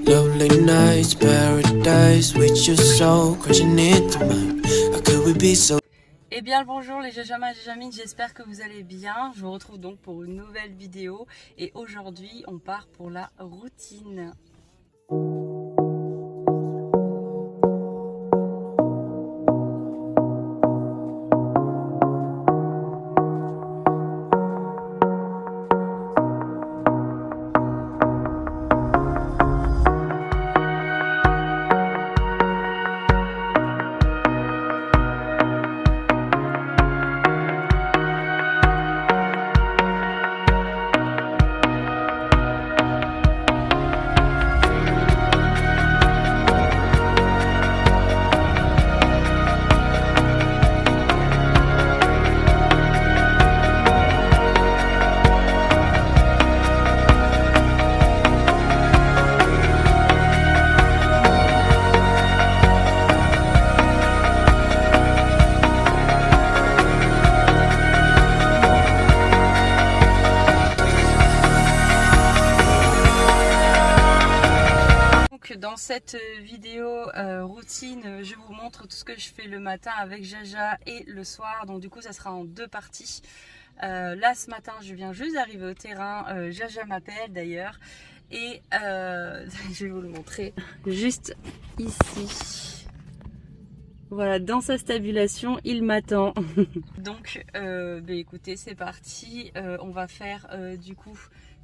Lonely nights, paradise with your soul crashing into mine. How could we be so? Eh bien le bonjour les Jajama et Jajamines, j'espère que vous allez bien. Je vous retrouve donc pour une nouvelle vidéo et aujourd'hui on part pour la routine. Dans cette vidéo routine, je vous montre tout ce que je fais le matin avec Jaja et le soir. Donc du coup, ça sera en deux parties. Là, ce matin, je viens juste d'arriver au terrain. Jaja m'appelle d'ailleurs. Et je vais vous le montrer juste ici. Voilà, dans sa stabulation, il m'attend. Donc, écoutez, c'est parti. On va faire du coup...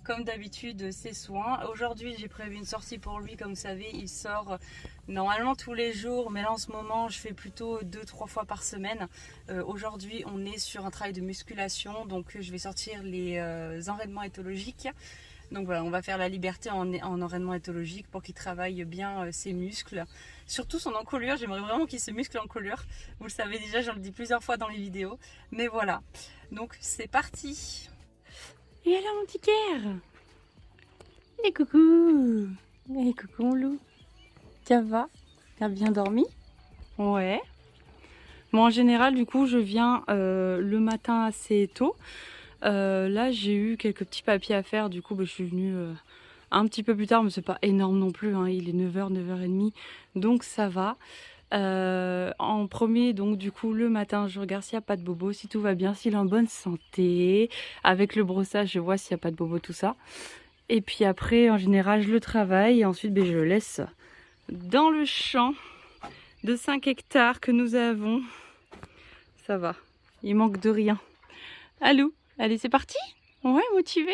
Comme d'habitude, ses soins. Aujourd'hui, j'ai prévu une sortie pour lui. Comme vous savez, il sort normalement tous les jours. Mais là, en ce moment, je fais plutôt 2-3 fois par semaine. Aujourd'hui, on est sur un travail de musculation. Donc, je vais sortir les enraînements éthologiques. Donc voilà, on va faire la liberté en enraînement éthologique pour qu'il travaille bien ses muscles. Surtout son encolure. J'aimerais vraiment qu'il se muscle l'encolure. Vous le savez déjà, j'en le dis plusieurs fois dans les vidéos. Mais voilà. Donc, c'est parti. Et alors mon petit cœur. Et coucou. Et coucou mon loup. Ça va? T'as bien dormi? Ouais. Bon, en général du coup je viens le matin assez tôt. Là j'ai eu quelques petits papiers à faire. Du coup je suis venue un petit peu plus tard. Mais c'est pas énorme non plus hein. Il est 9h, 9h30. Donc ça va. En premier, donc du coup le matin je regarde s'il n'y a pas de bobo, si tout va bien, s'il est en bonne santé. Avec le brossage je vois s'il n'y a pas de bobo, tout ça. Et puis après en général je le travaille et ensuite je le laisse dans le champ de 5 hectares que nous avons. Ça va, il manque de rien. Allô, allez c'est parti. Ouais, motivé.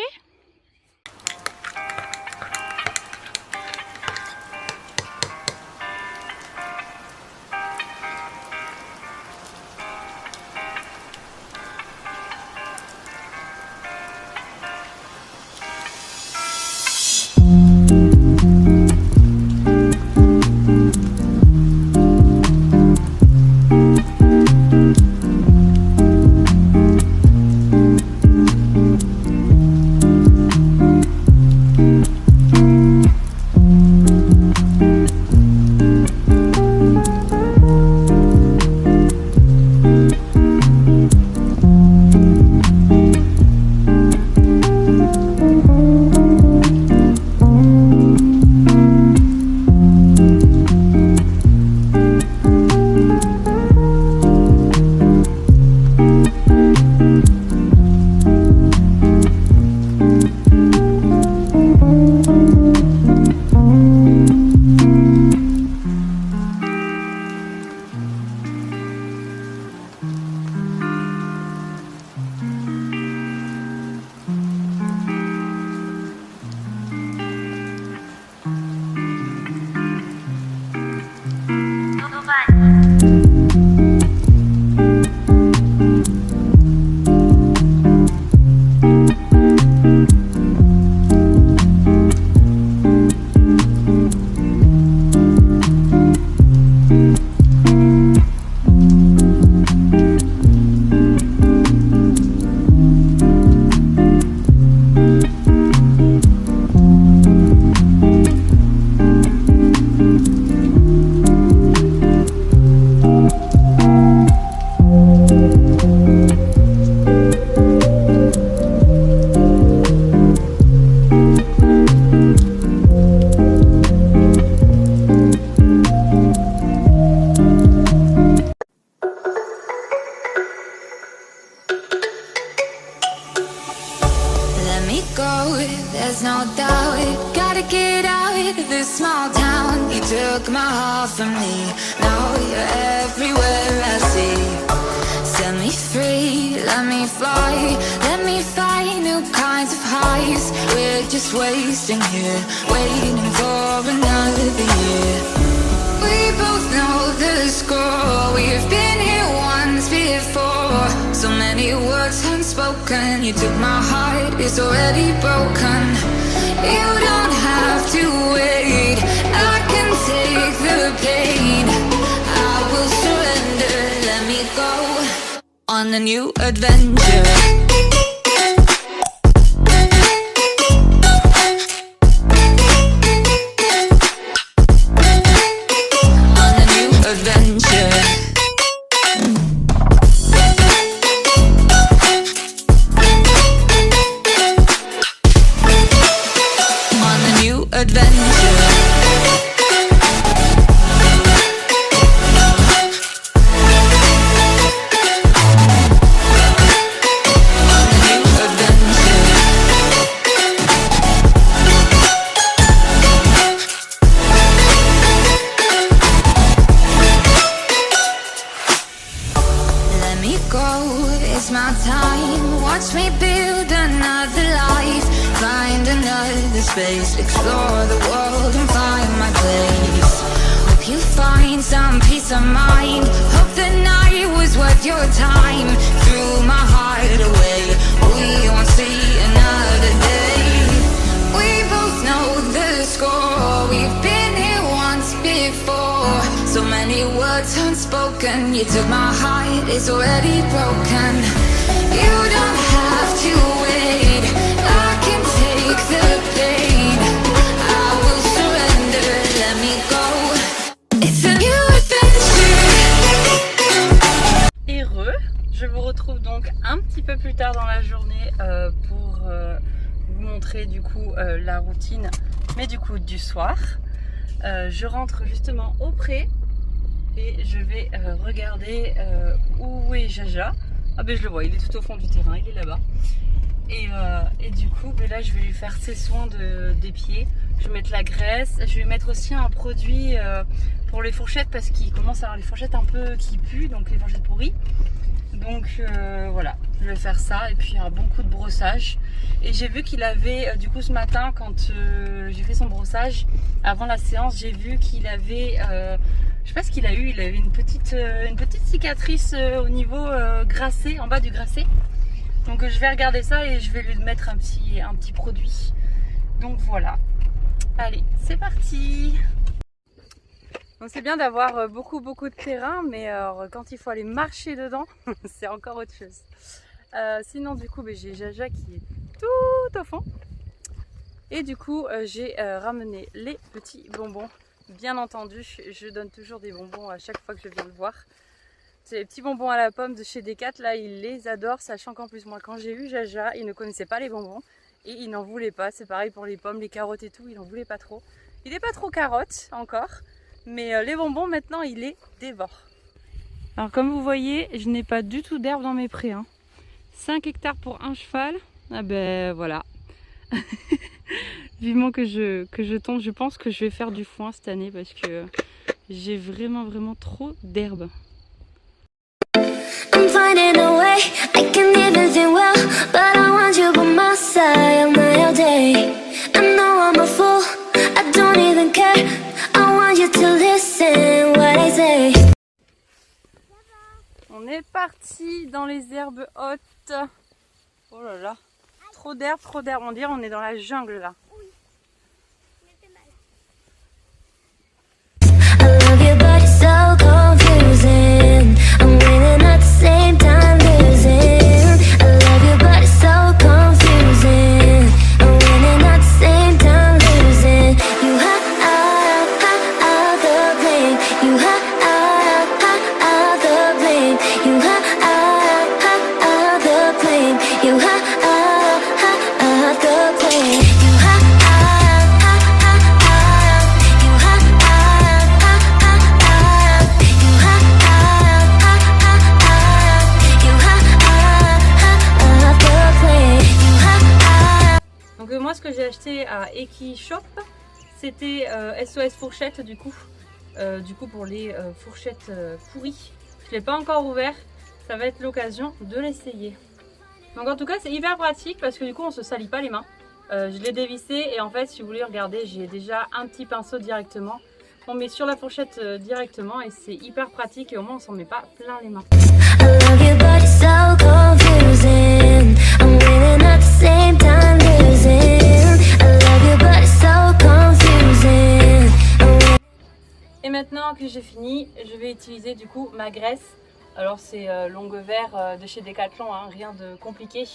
Let me go, there's no doubt. Gotta get out of this small town. You took my heart from me, now you're everywhere I see. Set me free, let me fly. Let me find new kinds of highs. We're just wasting here, waiting for another year. We both know the score. We've been here once before. So many words unspoken. You took my heart, it's already broken. You don't have to wait, I can take the pain. I will surrender, let me go on a new adventure. Space, explore the world and find my place. Hope you find some peace of mind. Hope the night was worth your time. Threw my heart away, we won't see another day. We both know the score. We've been here once before. So many words unspoken. You took my heart, it's already broken. You don't have to wait, I can take the pain. I will surrender, let me go. It's a new adventure. Et je vous retrouve donc un petit peu plus tard dans la journée pour vous montrer du coup la routine, mais du coup du soir. Je rentre justement au pré et je vais regarder où est Jaja. Ah ben je le vois, il est tout au fond du terrain, il est là-bas. Et du coup, ben là je vais lui faire ses soins des pieds. Je vais mettre la graisse, je vais mettre aussi un produit pour les fourchettes parce qu'il commence à avoir les fourchettes un peu qui puent, donc les fourchettes pourries. Donc voilà, je vais faire ça et puis un bon coup de brossage. Et j'ai vu qu'il avait, du coup ce matin quand j'ai fait son brossage, avant la séance, j'ai vu qu'il avait, je sais pas ce qu'il a eu, il avait une petite cicatrice au niveau grassé, en bas du grassé. Donc je vais regarder ça et je vais lui mettre un petit produit. Donc voilà, allez c'est parti. Donc c'est bien d'avoir beaucoup de terrain, mais quand il faut aller marcher dedans, c'est encore autre chose. Sinon du coup j'ai Jaja qui est tout au fond. Et du coup j'ai ramené les petits bonbons. Bien entendu, je donne toujours des bonbons à chaque fois que je viens le voir. C'est les petits bonbons à la pomme de chez Decat, là il les adore, sachant qu'en plus moi quand j'ai eu Jaja, il ne connaissait pas les bonbons et il n'en voulait pas. C'est pareil pour les pommes, les carottes et tout, il n'en voulait pas trop. Il n'est pas trop carotte encore, mais les bonbons maintenant il les dévore. Alors comme vous voyez, je n'ai pas du tout d'herbe dans mes prés. 5 hectares pour un cheval, ah ben voilà. Vivement que je tombe, je pense que je vais faire du foin cette année parce que j'ai vraiment trop d'herbe. I'm finding a way, I can even think well, but I want you by my side on my day. I know I'm a fool, I don't even care, I want you to listen what I say. On est parti dans les herbes hautes. Oh là là, trop d'herbe, on dirait on est dans la jungle là. I love you but it's so confusing, I'm winning at the same time losing. I love you but it's so confusing, I'm winning at the same time losing. You have the blame, you have the blame, you have the blame, you have the blame, you have moi ce que j'ai acheté à Eki Shop, c'était SOS fourchette du coup pour les fourchettes pourries. Je l'ai pas encore ouvert, ça va être l'occasion de l'essayer. Donc en tout cas c'est hyper pratique parce que du coup on se salit pas les mains. Je l'ai dévissé et en fait si vous voulez regarder, j'ai déjà un petit pinceau directement. On met sur la fourchette directement et c'est hyper pratique et au moins on s'en met pas plein les mains. I love you, but it's so confusing. I'm winning at the same time losing. I love you, but it's so confusing. Et maintenant que j'ai fini, je vais utiliser du coup ma graisse. Alors c'est longue vert de chez Decathlon, hein, rien de compliqué.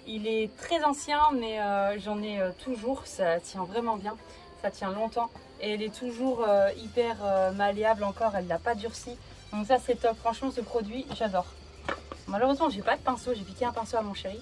Il est très ancien mais j'en ai toujours, ça tient vraiment bien, ça tient longtemps. Et elle est toujours hyper malléable encore, elle n'a pas durci. Donc ça c'est top, franchement ce produit j'adore. Malheureusement j'ai pas de pinceau, j'ai piqué un pinceau à mon chéri.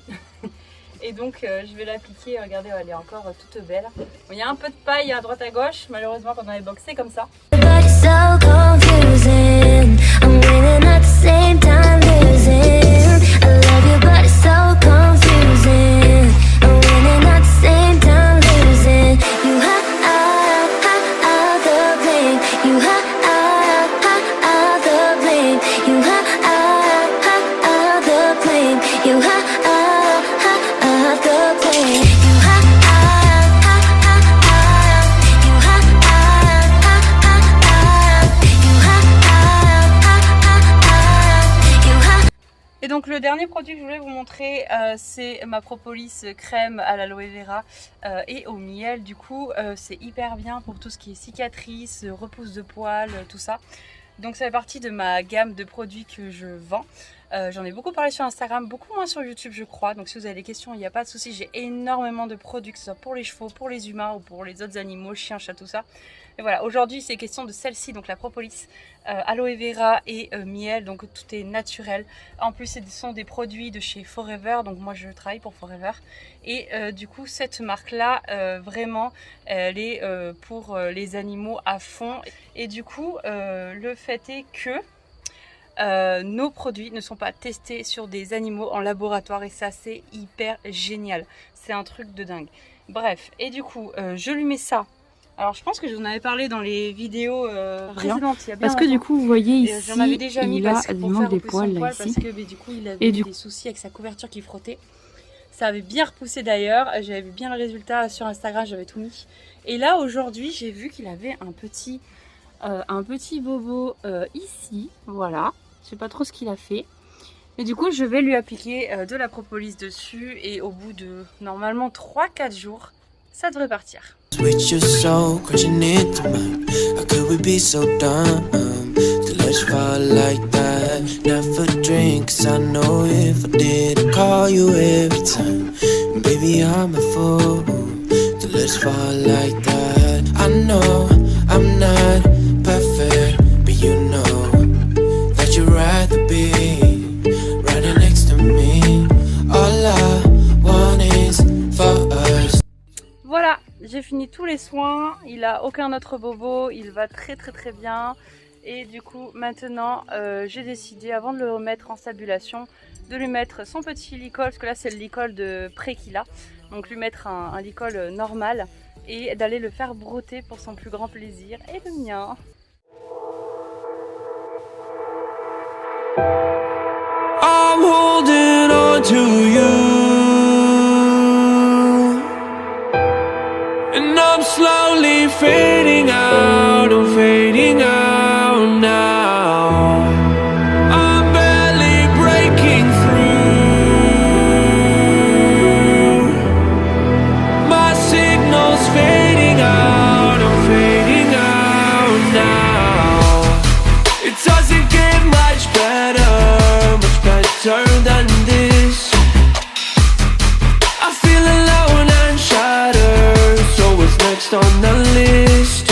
Et donc je vais l'appliquer, regardez elle est encore toute belle. Bon, il y a un peu de paille à droite à gauche, malheureusement quand on est boxé comme ça. But it's so confusing. I'm winning at the same time losing. I love you, but it's so confusing. I'm winning at the same time losing. You the blame. You the blame. You the blame. You the blame. Et donc le dernier produit que je voulais vous montrer, c'est ma propolis crème à l'aloe vera et au miel. Du coup, c'est hyper bien pour tout ce qui est cicatrices, repousse de poils, tout ça. Donc ça fait partie de ma gamme de produits que je vends. J'en ai beaucoup parlé sur Instagram, beaucoup moins sur YouTube je crois. Donc si vous avez des questions, il n'y a pas de souci. J'ai énormément de produits, que ce soit pour les chevaux, pour les humains ou pour les autres animaux, chiens, chats, tout ça. Et voilà, aujourd'hui c'est question de celle-ci, donc la propolis aloe vera et miel, donc tout est naturel. En plus ce sont des produits de chez Forever, donc moi je travaille pour Forever. Et du coup cette marque là, vraiment elle est pour les animaux à fond. Et du coup le fait est que nos produits ne sont pas testés sur des animaux en laboratoire et ça c'est hyper génial. C'est un truc de dingue. Bref, et du coup je lui mets ça. Alors je pense que j'en avais parlé dans les vidéos précédentes. Il y a bien parce que du coup vous voyez ici, j'en avais déjà mis il a parce que pour faire des repousser poils son là poil, ici. parce que du coup il avait eu des soucis avec sa couverture qui frottait. Ça avait bien repoussé d'ailleurs, j'avais vu bien le résultat sur Instagram, j'avais tout mis. Et là aujourd'hui j'ai vu qu'il avait un petit bobo ici, voilà. Je sais pas trop ce qu'il a fait. Et du coup je vais lui appliquer de la propolis dessus et au bout de normalement 3-4 jours, ça devrait partir. Switch your soul, crunching into mine. How could we be so dumb to let you fall like that? Never drink, 'cause I know if I did, I'd call you every time. And baby, I'm a fool to let you fall like that. I know I'm not perfect, but you know that you'd rather be right next to me. All I want is for us. Voilà, j'ai fini tous les soins, il a aucun autre bobo, il va très bien. Et du coup maintenant j'ai décidé avant de le remettre en stabulation de lui mettre son petit licol, parce que là c'est le licol de pré qu'il a. Donc lui mettre un licol normal et d'aller le faire brouter pour son plus grand plaisir et le mien. I'm holding on to you, and I'm slowly fading out, I'm fading out now. I'm barely breaking through, my signal's fading out, I'm fading out now. It doesn't get much better than this. I feel alone and shattered, so what's next on the list?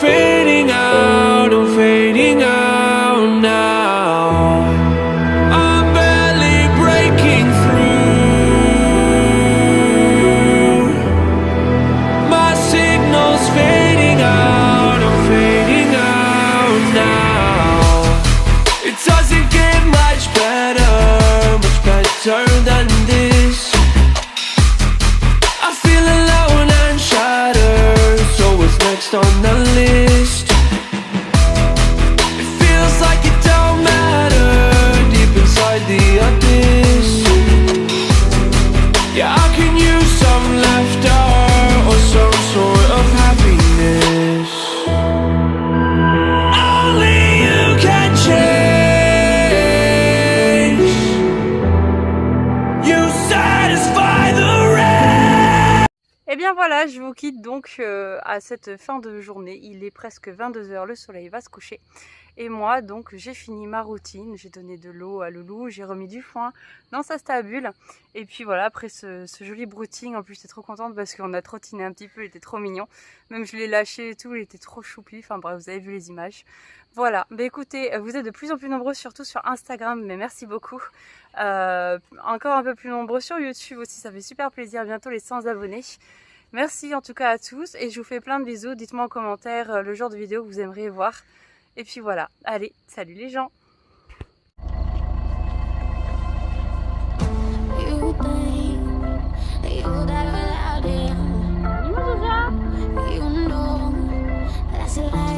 fading out, I'm fading out now. I'm barely breaking through. My signal's fading out, I'm fading out now. It doesn't get much better than this. I feel alone and shattered, so what's next on the list? It feels like it don't matter deep inside the abyss. Yeah, I can use some laughter or some sort of happiness. Only you can change. You satisfy the rest. Et bien voilà, je vous quitte donc à cette fin de journée. Il est presque 22 h, le soleil va se coucher. Et moi, donc, j'ai fini ma routine. J'ai donné de l'eau à Loulou, j'ai remis du foin dans sa stabule. Et puis voilà, après ce joli brouting, en plus j'étais trop contente parce qu'on a trottiné un petit peu, il était trop mignon. Même je l'ai lâché et tout, il était trop choupi. Enfin bref, vous avez vu les images. Voilà, bah écoutez, vous êtes de plus en plus nombreux, surtout sur Instagram, mais merci beaucoup. Encore un peu plus nombreux sur YouTube aussi, ça fait super plaisir. Bientôt les 100 abonnés. Merci en tout cas à tous et je vous fais plein de bisous. Dites-moi en commentaire le genre de vidéo que vous aimeriez voir. Et puis voilà, allez, salut les gens!